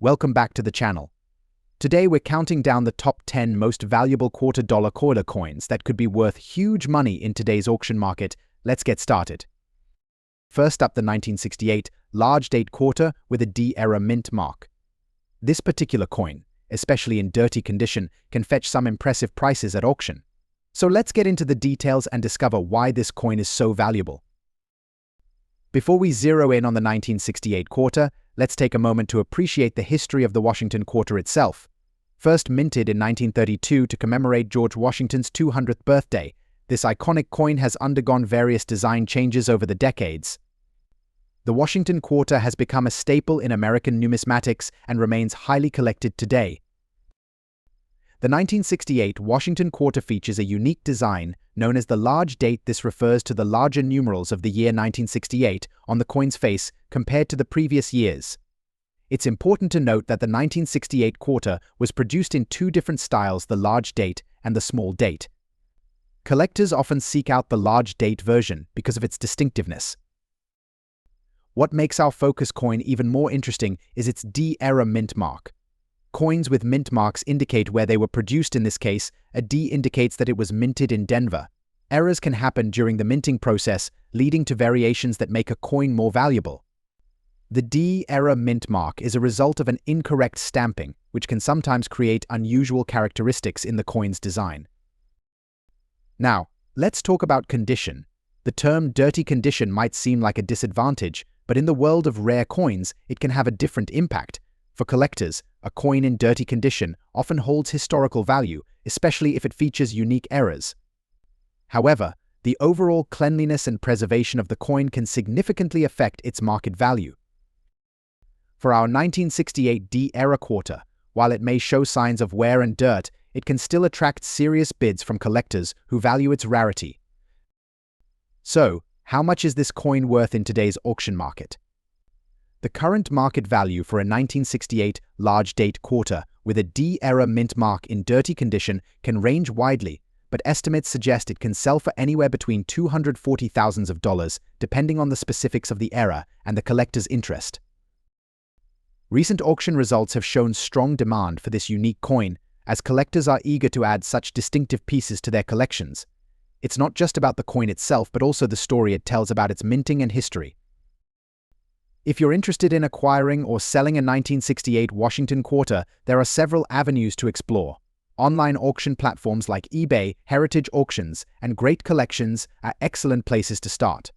Welcome back to the channel. Today we're counting down the top 10 most valuable quarter-dollar coins that could be worth huge money in today's auction market. Let's get started. First up, the 1968 large date quarter with a D-era mint mark. This particular coin, especially in dirty condition, can fetch some impressive prices at auction. So let's get into the details and discover why this coin is so valuable. Before we zero in on the 1968 quarter, let's take a moment to appreciate the history of the Washington quarter itself. First minted in 1932 to commemorate George Washington's 200th birthday, this iconic coin has undergone various design changes over the decades. The Washington quarter has become a staple in American numismatics and remains highly collected today. The 1968 Washington quarter features a unique design known as the large date. This refers to the larger numerals of the year 1968 on the coin's face compared to the previous years. It's important to note that the 1968 quarter was produced in two different styles, the large date and the small date. Collectors often seek out the large date version because of its distinctiveness. What makes our focus coin even more interesting is its D-era mint mark. Coins with mint marks indicate where they were produced. In this case, a D indicates that it was minted in Denver. Errors can happen during the minting process, leading to variations that make a coin more valuable. The D-era mint mark is a result of an incorrect stamping, which can sometimes create unusual characteristics in the coin's design. Now, let's talk about condition. The term dirty condition might seem like a disadvantage, but in the world of rare coins, it can have a different impact. For collectors, a coin in dirty condition often holds historical value, especially if it features unique errors. However, the overall cleanliness and preservation of the coin can significantly affect its market value. For our 1968 D-era quarter, while it may show signs of wear and dirt, it can still attract serious bids from collectors who value its rarity. So, how much is this coin worth in today's auction market? The current market value for a 1968 large date quarter with a D-era mint mark in dirty condition can range widely, but estimates suggest it can sell for anywhere between $240,000, depending on the specifics of the era and the collector's interest. Recent auction results have shown strong demand for this unique coin, as collectors are eager to add such distinctive pieces to their collections. It's not just about the coin itself, but also the story it tells about its minting and history. If you're interested in acquiring or selling a 1968 Washington quarter, there are several avenues to explore. Online auction platforms like eBay, Heritage Auctions, and Great Collections are excellent places to start.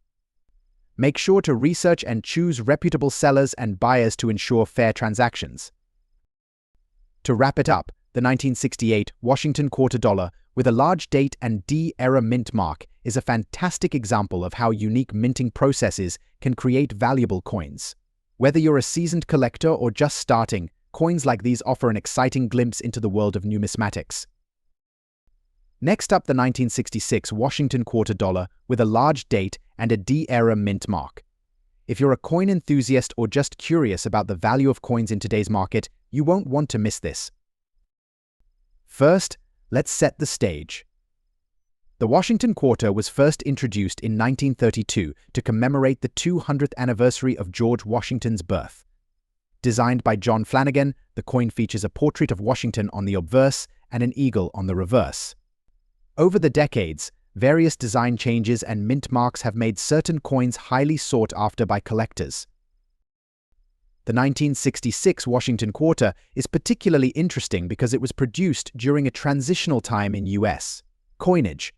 Make sure to research and choose reputable sellers and buyers to ensure fair transactions. To wrap it up, the 1968 Washington quarter dollar with a large date and D-era mint mark is a fantastic example of how unique minting processes can create valuable coins. Whether you're a seasoned collector or just starting, coins like these offer an exciting glimpse into the world of numismatics. Next up, the 1966 Washington quarter dollar with a large date and a D-era mint mark. If you're a coin enthusiast or just curious about the value of coins in today's market, you won't want to miss this. First, let's set the stage. The Washington quarter was first introduced in 1932 to commemorate the 200th anniversary of George Washington's birth. Designed by John Flanagan, the coin features a portrait of Washington on the obverse and an eagle on the reverse. Over the decades, various design changes and mint marks have made certain coins highly sought after by collectors. The 1966 Washington quarter is particularly interesting because it was produced during a transitional time in U.S. coinage.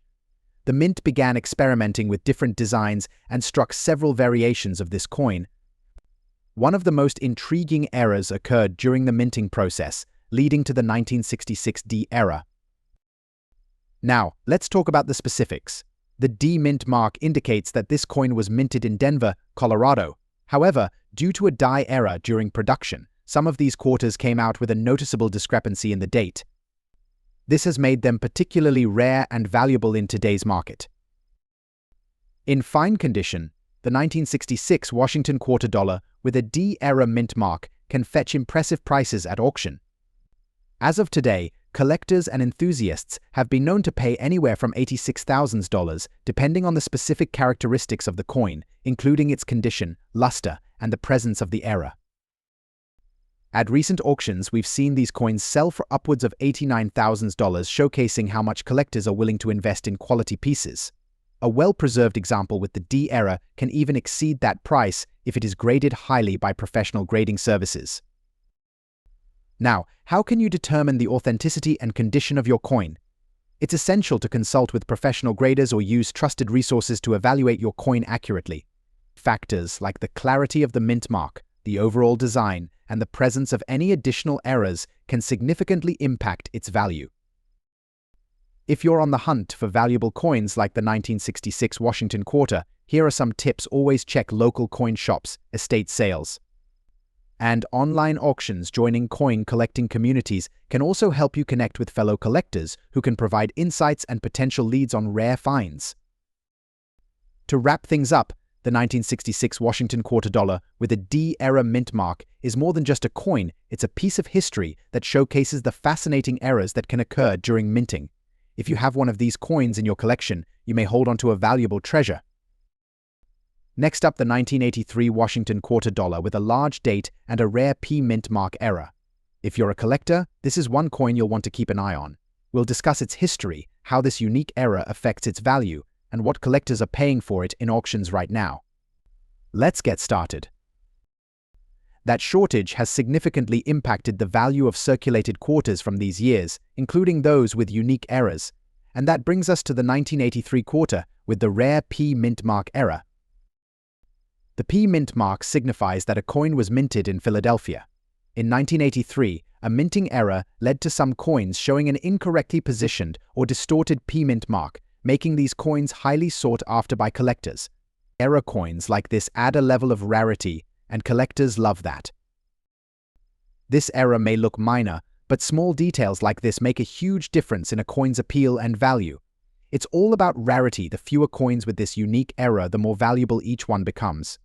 The mint began experimenting with different designs and struck several variations of this coin. One of the most intriguing errors occurred during the minting process, leading to the 1966 D-era. Now, let's talk about the specifics. The D-mint mark indicates that this coin was minted in Denver, Colorado. However, due to a die error during production, some of these quarters came out with a noticeable discrepancy in the date. This has made them particularly rare and valuable in today's market. In fine condition, the 1966 Washington quarter dollar with a D-era mint mark can fetch impressive prices at auction. As of today, collectors and enthusiasts have been known to pay anywhere from $86,000 depending on the specific characteristics of the coin, including its condition, luster, and the presence of the error. At recent auctions, we've seen these coins sell for upwards of $89,000, showcasing how much collectors are willing to invest in quality pieces. A well-preserved example with the D era can even exceed that price if it is graded highly by professional grading services. Now, how can you determine the authenticity and condition of your coin? It's essential to consult with professional graders or use trusted resources to evaluate your coin accurately. Factors like the clarity of the mint mark, the overall design, and the presence of any additional errors can significantly impact its value. If you're on the hunt for valuable coins like the 1966 Washington Quarter, here are some tips. Always check local coin shops, estate sales, and online auctions. Joining coin collecting communities can also help you connect with fellow collectors who can provide insights and potential leads on rare finds. To wrap things up, the 1966 Washington Quarter dollar with a D-era mint mark is more than just a coin. It's a piece of history that showcases the fascinating errors that can occur during minting. If you have one of these coins in your collection, you may hold onto a valuable treasure. Next up, the 1983 Washington Quarter dollar with a large date and a rare P mint mark error. If you're a collector, this is one coin you'll want to keep an eye on. We'll discuss its history, how this unique error affects its value, and what collectors are paying for it in auctions right now. Let's get started. That shortage has significantly impacted the value of circulated quarters from these years, including those with unique errors. And that brings us to the 1983 quarter with the rare P mint mark error. The P mint mark signifies that a coin was minted in Philadelphia. In 1983, a minting error led to some coins showing an incorrectly positioned or distorted P mint mark, making these coins highly sought after by collectors. Error coins like this add a level of rarity, and collectors love that. This error may look minor, but small details like this make a huge difference in a coin's appeal and value. It's all about rarity. The fewer coins with this unique error, the more valuable each one becomes.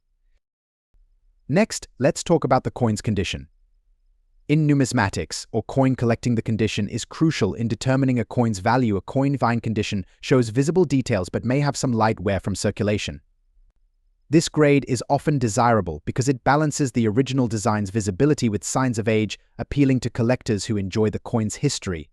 Next, let's talk about the coin's condition. In numismatics, or coin collecting, the condition is crucial in determining a coin's value. A coin fine condition shows visible details but may have some light wear from circulation. This grade is often desirable because it balances the original design's visibility with signs of age, appealing to collectors who enjoy the coin's history.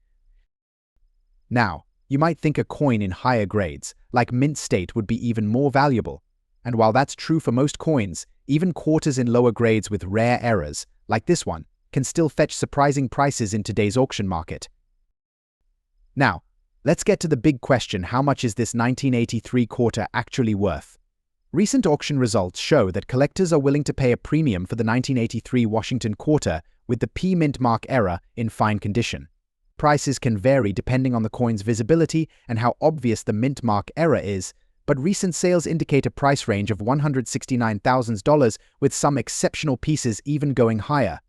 Now, you might think a coin in higher grades, like mint state, would be even more valuable. And while that's true for most coins, even quarters in lower grades with rare errors, like this one, can still fetch surprising prices in today's auction market. Now, let's get to the big question: how much is this 1983 quarter actually worth? Recent auction results show that collectors are willing to pay a premium for the 1983 Washington Quarter with the P mint mark error in fine condition. Prices can vary depending on the coin's visibility and how obvious the mint mark error is, but recent sales indicate a price range of $169,000, with some exceptional pieces even going higher.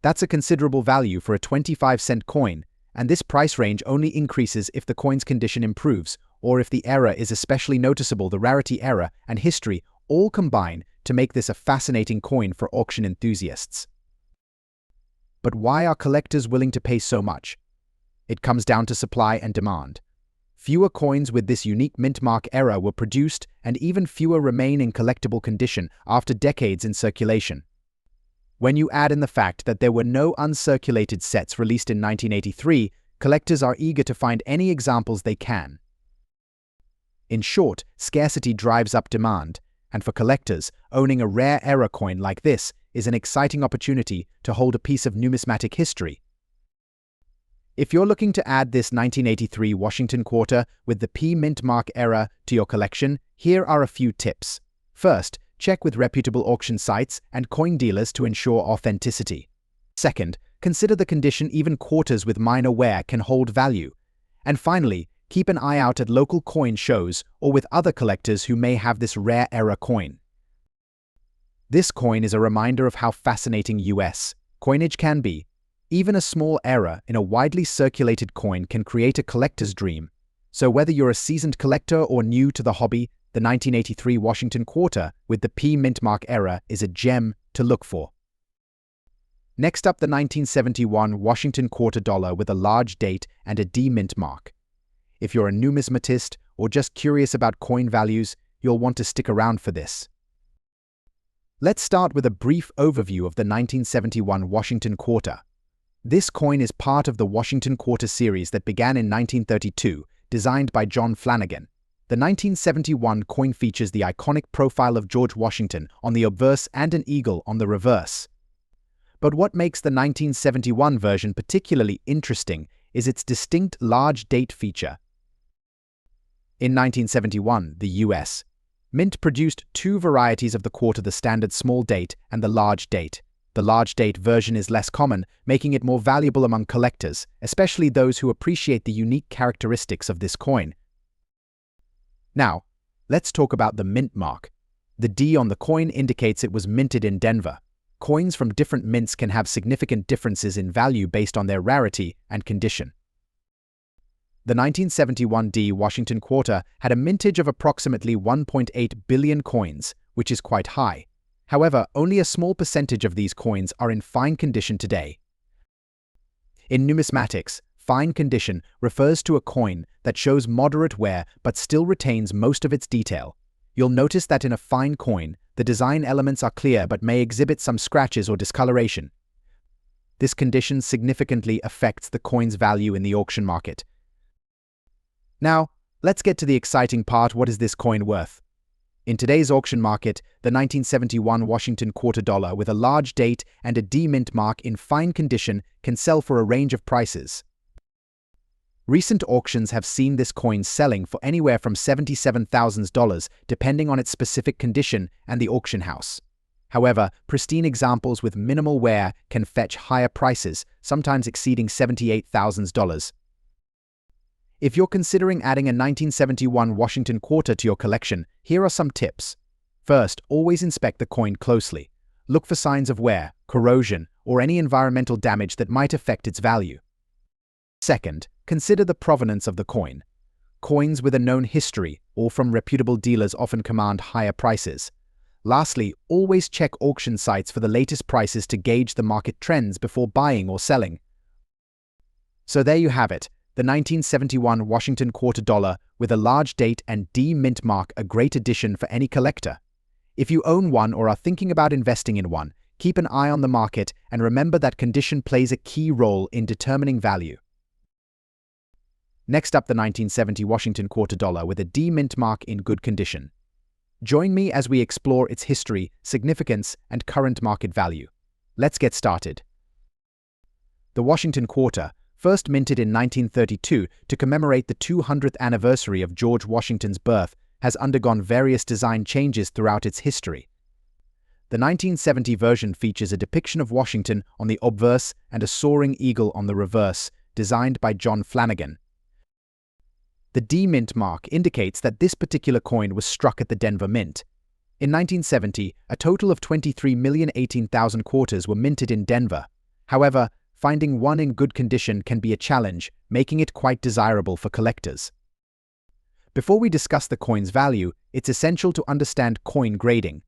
That's a considerable value for a 25-cent coin, and this price range only increases if the coin's condition improves, or if the error is especially noticeable. The rarity, error, and history all combine to make this a fascinating coin for auction enthusiasts. But why are collectors willing to pay so much? It comes down to supply and demand. Fewer coins with this unique mint mark error were produced, and even fewer remain in collectible condition after decades in circulation. When you add in the fact that there were no uncirculated sets released in 1983, collectors are eager to find any examples they can. In short, scarcity drives up demand, and for collectors, owning a rare error coin like this is an exciting opportunity to hold a piece of numismatic history. If you're looking to add this 1983 Washington Quarter with the P mint mark error to your collection, here are a few tips. First, check with reputable auction sites and coin dealers to ensure authenticity. Second, consider the condition. Even quarters with minor wear can hold value. And finally, keep an eye out at local coin shows or with other collectors who may have this rare error coin. This coin is a reminder of how fascinating US coinage can be. Even a small error in a widely circulated coin can create a collector's dream. So whether you're a seasoned collector or new to the hobby, the 1983 Washington Quarter with the P mint mark error is a gem to look for. Next up, the 1971 Washington Quarter dollar with a large date and a D mint mark. If you're a numismatist or just curious about coin values, you'll want to stick around for this. Let's start with a brief overview of the 1971 Washington Quarter. This coin is part of the Washington Quarter series that began in 1932, designed by John Flanagan. The 1971 coin features the iconic profile of George Washington on the obverse and an eagle on the reverse. But what makes the 1971 version particularly interesting is its distinct large date feature. In 1971, the U.S. Mint produced two varieties of the quarter: the standard small date and the large date. The large date version is less common, making it more valuable among collectors, especially those who appreciate the unique characteristics of this coin. Now, let's talk about the mint mark. The D on the coin indicates it was minted in Denver. Coins from different mints can have significant differences in value based on their rarity and condition. The 1971 D Washington Quarter had a mintage of approximately 1.8 billion coins, which is quite high. However, only a small percentage of these coins are in fine condition today. In numismatics, fine condition refers to a coin that shows moderate wear but still retains most of its detail. You'll notice that in a fine coin, the design elements are clear but may exhibit some scratches or discoloration. This condition significantly affects the coin's value in the auction market. Now, let's get to the exciting part. What is this coin worth? In today's auction market, the 1971 Washington Quarter dollar with a large date and a D mint mark in fine condition can sell for a range of prices. Recent auctions have seen this coin selling for anywhere from $77,000 depending on its specific condition and the auction house. However, pristine examples with minimal wear can fetch higher prices, sometimes exceeding $78,000. If you're considering adding a 1971 Washington Quarter to your collection, here are some tips. First, always inspect the coin closely. Look for signs of wear, corrosion, or any environmental damage that might affect its value. Second, consider the provenance of the coin. Coins with a known history or from reputable dealers often command higher prices. Lastly, always check auction sites for the latest prices to gauge the market trends before buying or selling. So there you have it. The 1971 Washington Quarter dollar with a large date and D mint mark, a great addition for any collector. If you own one or are thinking about investing in one, keep an eye on the market and remember that condition plays a key role in determining value. Next up, the 1970 Washington Quarter dollar with a D mint mark in good condition. Join me as we explore its history, significance, and current market value. Let's get started. The Washington Quarter, first minted in 1932 to commemorate the 200th anniversary of George Washington's birth, has undergone various design changes throughout its history. The 1970 version features a depiction of Washington on the obverse and a soaring eagle on the reverse, designed by John Flanagan. The D mint mark indicates that this particular coin was struck at the Denver Mint. In 1970, a total of 23,018,000 quarters were minted in Denver. However, finding one in good condition can be a challenge, making it quite desirable for collectors. Before we discuss the coin's value, it's essential to understand coin grading.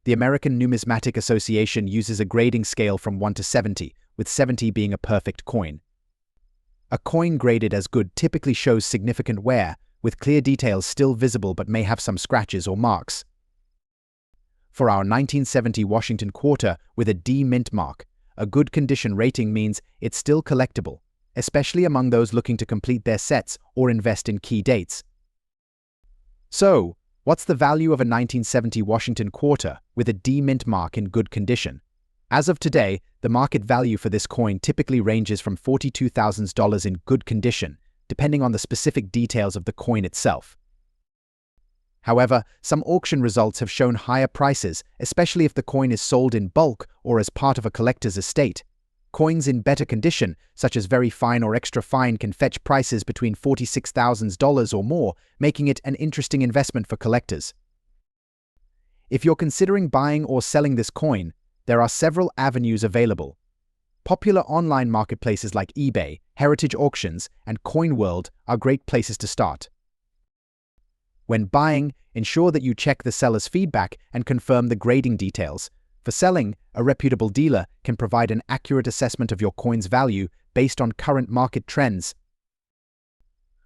The American Numismatic Association uses a grading scale from 1 to 70, with 70 being a perfect coin. A coin graded as good typically shows significant wear, with clear details still visible but may have some scratches or marks. For our 1970 Washington Quarter with a D mint mark, a good condition rating means it's still collectible, especially among those looking to complete their sets or invest in key dates. So, what's the value of a 1970 Washington Quarter with a D mint mark in good condition? As of today, the market value for this coin typically ranges from $42,000 in good condition, depending on the specific details of the coin itself. However, some auction results have shown higher prices, especially if the coin is sold in bulk or as part of a collector's estate. Coins in better condition, such as very fine or extra fine, can fetch prices between $46,000 or more, making it an interesting investment for collectors. If you're considering buying or selling this coin, there are several avenues available. Popular online marketplaces like eBay, Heritage Auctions, and CoinWorld are great places to start. When buying, ensure that you check the seller's feedback and confirm the grading details. For selling, a reputable dealer can provide an accurate assessment of your coin's value based on current market trends.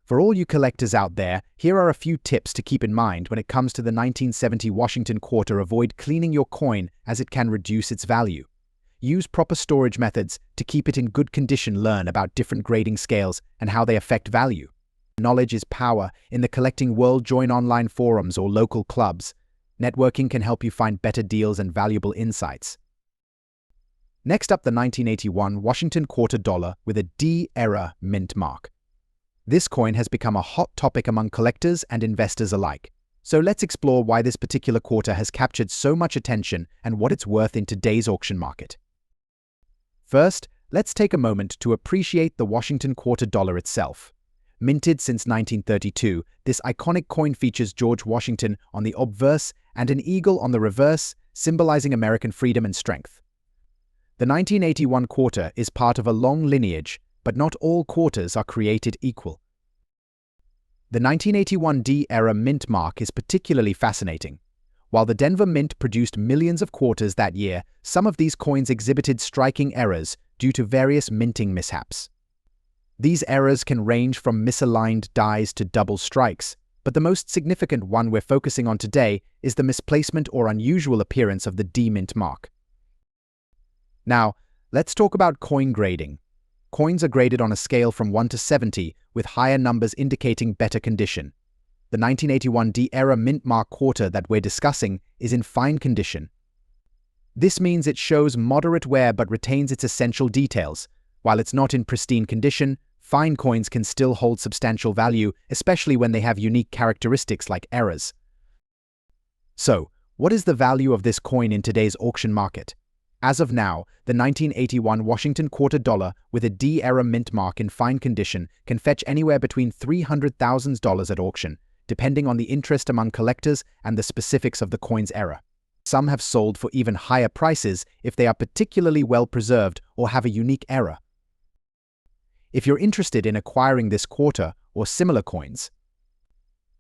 For all you collectors out there, here are a few tips to keep in mind when it comes to the 1970 Washington quarter. Avoid cleaning your coin as it can reduce its value. Use proper storage methods to keep it in good condition. Learn about different grading scales and how they affect value. Knowledge is power. In the collecting world, join online forums or local clubs. Networking can help you find better deals and valuable insights. Next up, the 1981 Washington quarter dollar with a D-era mint mark. This coin has become a hot topic among collectors and investors alike. So let's explore why this particular quarter has captured so much attention and what it's worth in today's auction market. First, let's take a moment to appreciate the Washington quarter dollar itself. Minted since 1932, this iconic coin features George Washington on the obverse and an eagle on the reverse, symbolizing American freedom and strength. The 1981 quarter is part of a long lineage, but not all quarters are created equal. The 1981 D-era mint mark is particularly fascinating. While the Denver Mint produced millions of quarters that year, some of these coins exhibited striking errors due to various minting mishaps. These errors can range from misaligned dies to double strikes, but the most significant one we're focusing on today is the misplacement or unusual appearance of the D-mint mark. Now, let's talk about coin grading. Coins are graded on a scale from 1 to 70, with higher numbers indicating better condition. The 1981 D-era mint mark quarter that we're discussing is in fine condition. This means it shows moderate wear but retains its essential details. While it's not in pristine condition, fine coins can still hold substantial value, especially when they have unique characteristics like errors. So, what is the value of this coin in today's auction market? As of now, the 1981 Washington quarter dollar with a D-era mint mark in fine condition can fetch anywhere between $300,000 at auction, depending on the interest among collectors and the specifics of the coin's era. Some have sold for even higher prices if they are particularly well preserved or have a unique error. If you're interested in acquiring this quarter or similar coins,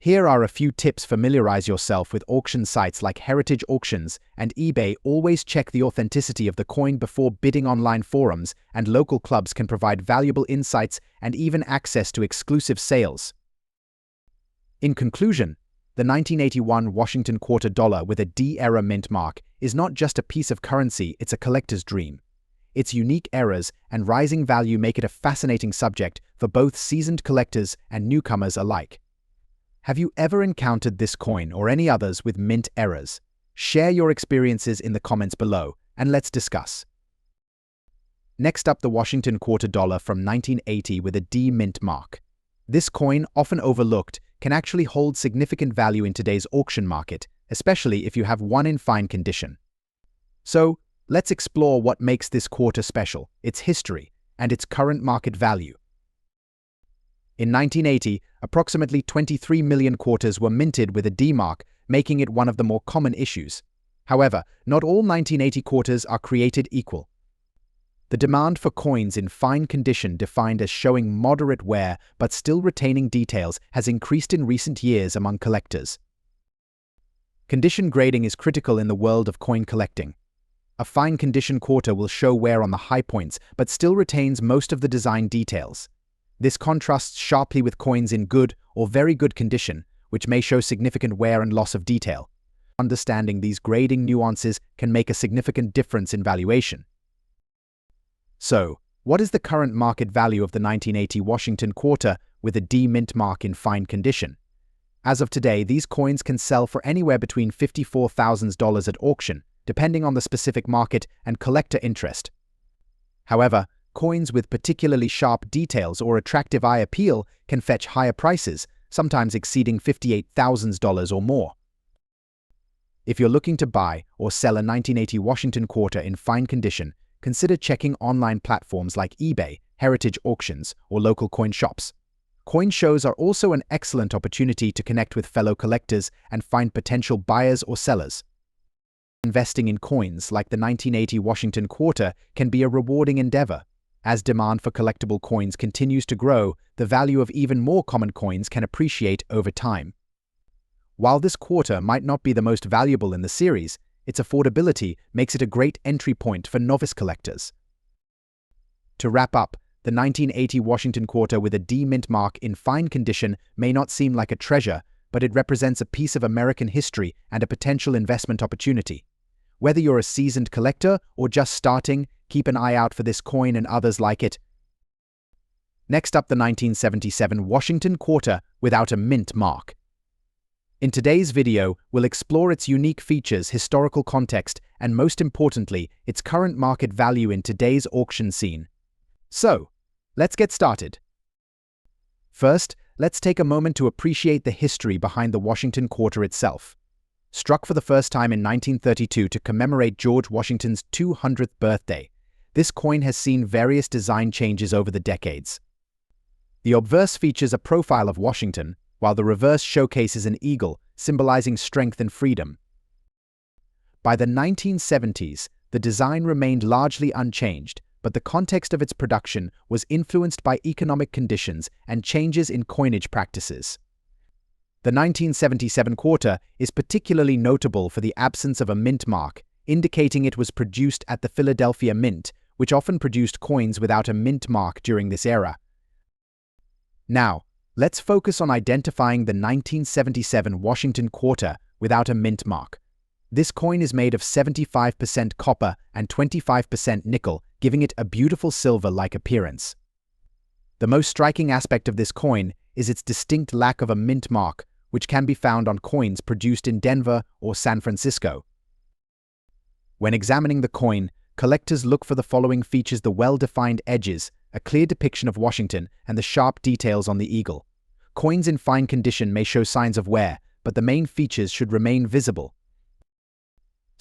here are a few tips. Familiarize yourself with auction sites like Heritage Auctions and eBay. Always check the authenticity of the coin before bidding. Online forums and local clubs can provide valuable insights and even access to exclusive sales. In conclusion, the 1981 Washington quarter dollar with a D-era mint mark is not just a piece of currency, it's a collector's dream. Its unique errors and rising value make it a fascinating subject for both seasoned collectors and newcomers alike. Have you ever encountered this coin or any others with mint errors? Share your experiences in the comments below, and let's discuss. Next up, the Washington quarter dollar from 1980 with a D mint mark. This coin, often overlooked, can actually hold significant value in today's auction market, especially if you have one in fine condition. So, let's explore what makes this quarter special, its history, and its current market value. In 1980, approximately 23 million quarters were minted with a D mark, making it one of the more common issues. However, not all 1980 quarters are created equal. The demand for coins in fine condition, defined as showing moderate wear but still retaining details, has increased in recent years among collectors. Condition grading is critical in the world of coin collecting. A fine condition quarter will show wear on the high points but still retains most of the design details. This contrasts sharply with coins in good or very good condition, which may show significant wear and loss of detail. Understanding these grading nuances can make a significant difference in valuation. So, what is the current market value of the 1980 Washington quarter with a D mint mark in fine condition? As of today, these coins can sell for anywhere between $54,000 at auction, depending on the specific market and collector interest. However, coins with particularly sharp details or attractive eye appeal can fetch higher prices, sometimes exceeding $58,000 or more. If you're looking to buy or sell a 1980 Washington quarter in fine condition, consider checking online platforms like eBay, Heritage Auctions, or local coin shops. Coin shows are also an excellent opportunity to connect with fellow collectors and find potential buyers or sellers. Investing in coins like the 1980 Washington quarter can be a rewarding endeavor. As demand for collectible coins continues to grow, the value of even more common coins can appreciate over time. While this quarter might not be the most valuable in the series, its affordability makes it a great entry point for novice collectors. To wrap up, the the 1980 Washington quarter with a D mint mark in fine condition may not seem like a treasure, but it represents a piece of American history and a potential investment opportunity. Whether you're a seasoned collector or just starting, keep an eye out for this coin and others like it. Next up, the 1977 Washington quarter without a mint mark. In today's video, we'll explore its unique features, historical context, and most importantly, its current market value in today's auction scene. So, let's get started. First, let's take a moment to appreciate the history behind the Washington quarter itself. Struck for the first time in 1932 to commemorate George Washington's 200th birthday, this coin has seen various design changes over the decades. The obverse features a profile of Washington, while the reverse showcases an eagle, symbolizing strength and freedom. By the 1970s, the design remained largely unchanged, but the context of its production was influenced by economic conditions and changes in coinage practices. The 1977 quarter is particularly notable for the absence of a mint mark, indicating it was produced at the Philadelphia Mint, which often produced coins without a mint mark during this era. Now, let's focus on identifying the 1977 Washington quarter without a mint mark. This coin is made of 75% copper and 25% nickel, giving it a beautiful silver-like appearance. The most striking aspect of this coin is its distinct lack of a mint mark, which can be found on coins produced in Denver or San Francisco. When examining the coin, collectors look for the following features: the well-defined edges, a clear depiction of Washington, and the sharp details on the eagle. Coins in fine condition may show signs of wear, but the main features should remain visible.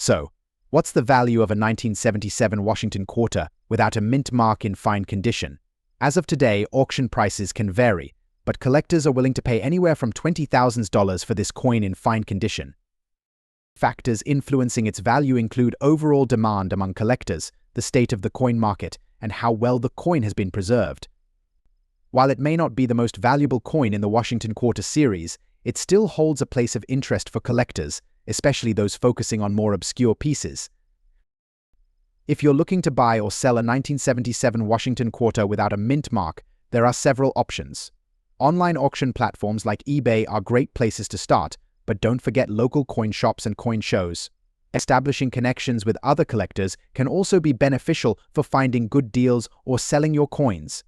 So, what's the value of a 1977 Washington quarter without a mint mark in fine condition? As of today, auction prices can vary, but collectors are willing to pay anywhere from $20,000 for this coin in fine condition. Factors influencing its value include overall demand among collectors, the state of the coin market, and how well the coin has been preserved. While it may not be the most valuable coin in the Washington quarter series, it still holds a place of interest for collectors, especially those focusing on more obscure pieces. If you're looking to buy or sell a 1977 Washington quarter without a mint mark, there are several options. Online auction platforms like eBay are great places to start, but don't forget local coin shops and coin shows. Establishing connections with other collectors can also be beneficial for finding good deals or selling your coins.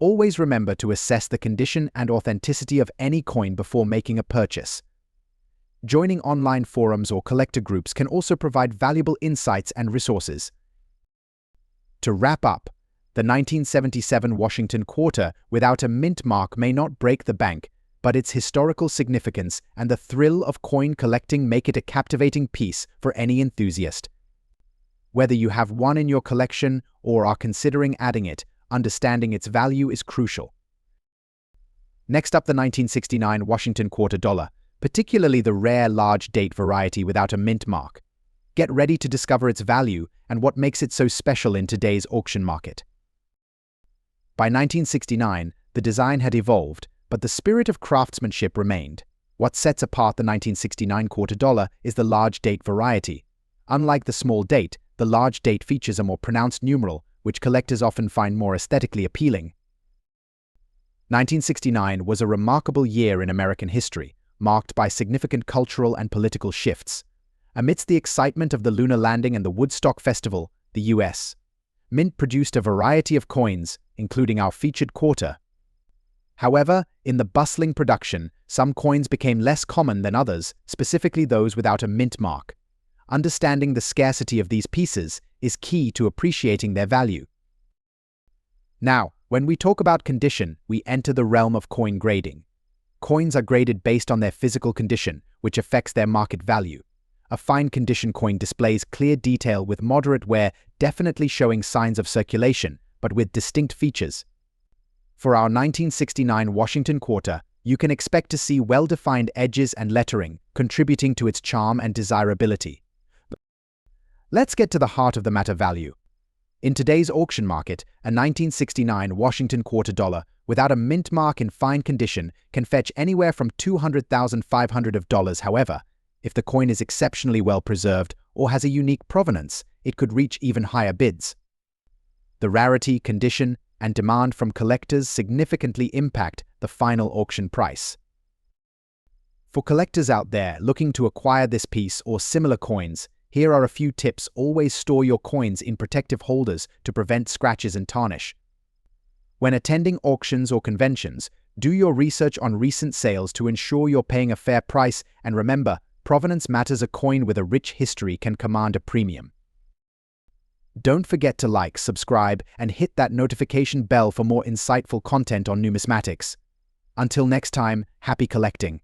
Always remember to assess the condition and authenticity of any coin before making a purchase. Joining online forums or collector groups can also provide valuable insights and resources. To wrap up, the 1977 Washington quarter without a mint mark may not break the bank, but its historical significance and the thrill of coin collecting make it a captivating piece for any enthusiast. Whether you have one in your collection or are considering adding it, understanding its value is crucial. Next up, the 1969 Washington quarter dollar, particularly the rare large date variety without a mint mark. Get ready to discover its value and what makes it so special in today's auction market. By 1969, the design had evolved, but the spirit of craftsmanship remained. What sets apart the 1969 quarter dollar is the large date variety. Unlike the small date, the large date features a more pronounced numeral, which collectors often find more aesthetically appealing. 1969 was a remarkable year in American history, marked by significant cultural and political shifts. Amidst the excitement of the lunar landing and the Woodstock Festival, the U.S. Mint produced a variety of coins, including our featured quarter. However, in the bustling production, some coins became less common than others, specifically those without a mint mark. Understanding the scarcity of these pieces is key to appreciating their value. Now, when we talk about condition, we enter the realm of coin grading. Coins are graded based on their physical condition, which affects their market value. A fine condition coin displays clear detail with moderate wear, definitely showing signs of circulation, but with distinct features. For our 1969 Washington quarter, you can expect to see well-defined edges and lettering, contributing to its charm and desirability. Let's get to the heart of the matter: value. In today's auction market, a 1969 Washington quarter dollar without a mint mark in fine condition can fetch anywhere from $200,500. However, if the coin is exceptionally well preserved or has a unique provenance, it could reach even higher bids. The rarity, condition, and demand from collectors significantly impact the final auction price. For collectors out there looking to acquire this piece or similar coins, here are a few tips. Always store your coins in protective holders to prevent scratches and tarnish. When attending auctions or conventions, do your research on recent sales to ensure you're paying a fair price, and remember, provenance matters. A coin with a rich history can command a premium. Don't forget to like, subscribe, and hit that notification bell for more insightful content on numismatics. Until next time, happy collecting!